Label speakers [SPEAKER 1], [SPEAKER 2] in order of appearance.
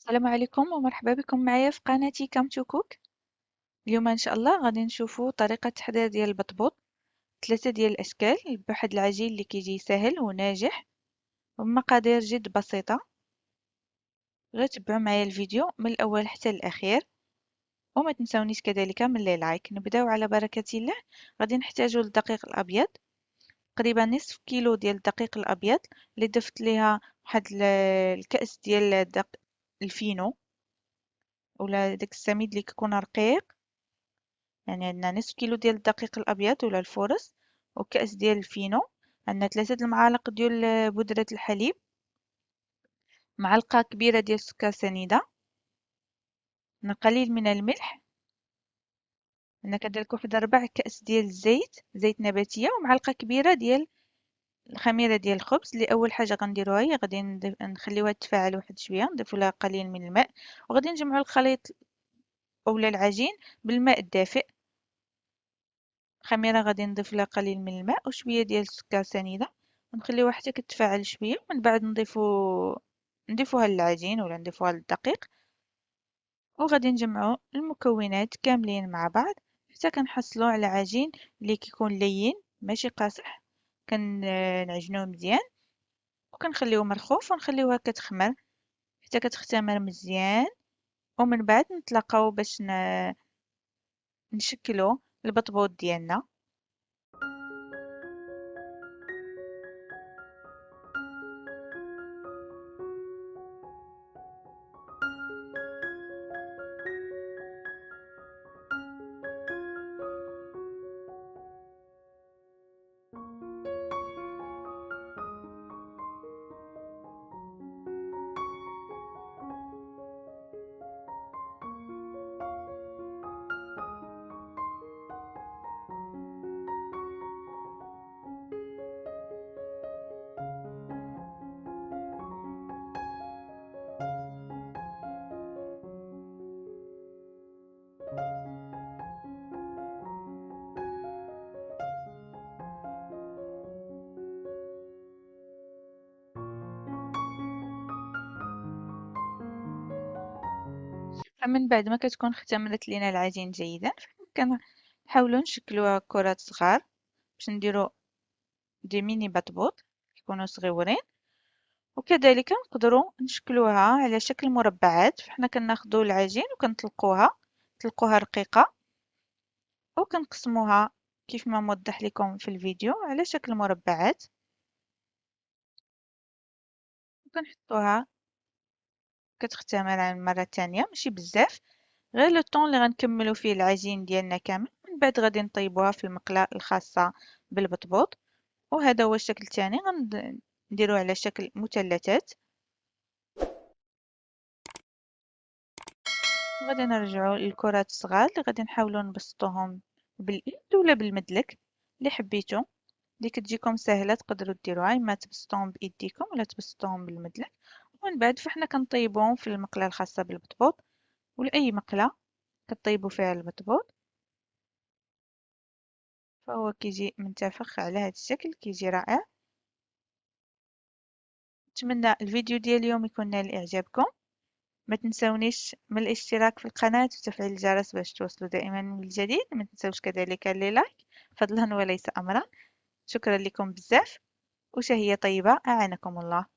[SPEAKER 1] السلام عليكم ومرحبا بكم معايا في قناتي كام تو كوك. اليوم ان شاء الله غادي نشوفوا طريقة تحضير ديال البطبوط، ثلاثة ديال الاشكال بواحد العجين اللي كيجي سهل وناجح ومقادير جد بسيطة. غير تبعوا معايا الفيديو من الاول حتى الاخير وما تنسونيش كذلك من لايك. نبداو على بركة الله. غادي نحتاجوا الدقيق الابيض، تقريبا نصف كيلو ديال الدقيق الابيض اللي ضفت ليها واحد الكأس ديال الفينو ولا داك السميد اللي كيكون رقيق. يعني عندنا نصف كيلو ديال الدقيق الابيض ولا الفورس وكأس ديال الفينو. عندنا 3 المعالق ديال بودرة الحليب، معلقة كبيرة ديال السكر سنيدة، قليل من الملح. عندنا كذلك واحد 4 كأس ديال الزيت، زيت نباتية، ومعلقة كبيرة ديال الخميرة ديال الخبز. اللي أول حاجة غنديروها هي غادي نخليوها تفاعل واحد شوية، نضيفو لها قليل من الماء وغادي نجمعو الخليط أولا العجين بالماء الدافئ. الخميرة غادي نضيف لها قليل من الماء وشوية ديال السكر سنيدة ونخليوها حتى كتفاعل شوية، ومن بعد نضيفوها للعجين ولا نضيفوها للدقيق. وغادي نجمعو المكونات كاملين مع بعض حتى كنحصلو على عجين اللي كيكون لين ماشي قاصح. كنعجنوه مزيان وكنخليوه مرخوف ونخليوها كتخمر حتى كتختمر مزيان. ومن بعد نتلاقاو باش نشكلو البطبوط ديالنا. فمن بعد ما كتكون اختمرت لينا العجين جيدا كنحاولوا نشكلوها كرات صغار باش نديرو دي ميني بطبوط يكونوا صغيورين. وكذلك نقدروا نشكلوها على شكل مربعات، فحنا كناخدو العجين وكنطلقوها رقيقة وكنقسموها كيف ما موضح لكم في الفيديو على شكل مربعات وكنحطوها كتختمر على المرة الثانية ماشي بزاف، غير لو طون اللي غنكملو فيه العجين ديالنا كامل. من بعد غادي نطيبوها في المقلاة الخاصة بالبطبوط. وهذا هو الشكل الثاني، غنديروه على شكل مثلثات. غادي نرجعو للكرات الصغار اللي غادي نحاولوا نبسطوهم بالايد ولا بالمدلك اللي حبيتو، اللي كتجيكم سهله تقدروا ديروها، اما تبسطوهم بايديكم ولا تبسطوهم بالمدلك. ومن بعد فاحنا كنطيبوهم في المقله الخاصه بالبطبوط ولا اي مقله كطيبوا فيها البطبوط. فهو كيجي منتفخ على هذا الشكل، كيجي رائع. نتمنى الفيديو ديال اليوم يكون نال اعجابكم. ما تنسونيش من الاشتراك في القناة وتفعيل الجرس باش توصلوا دائما من الجديد. ما تنسوش كذلك لايك فضلا وليس أمرا. شكرا لكم بزاف وشهية طيبة، أعانكم الله.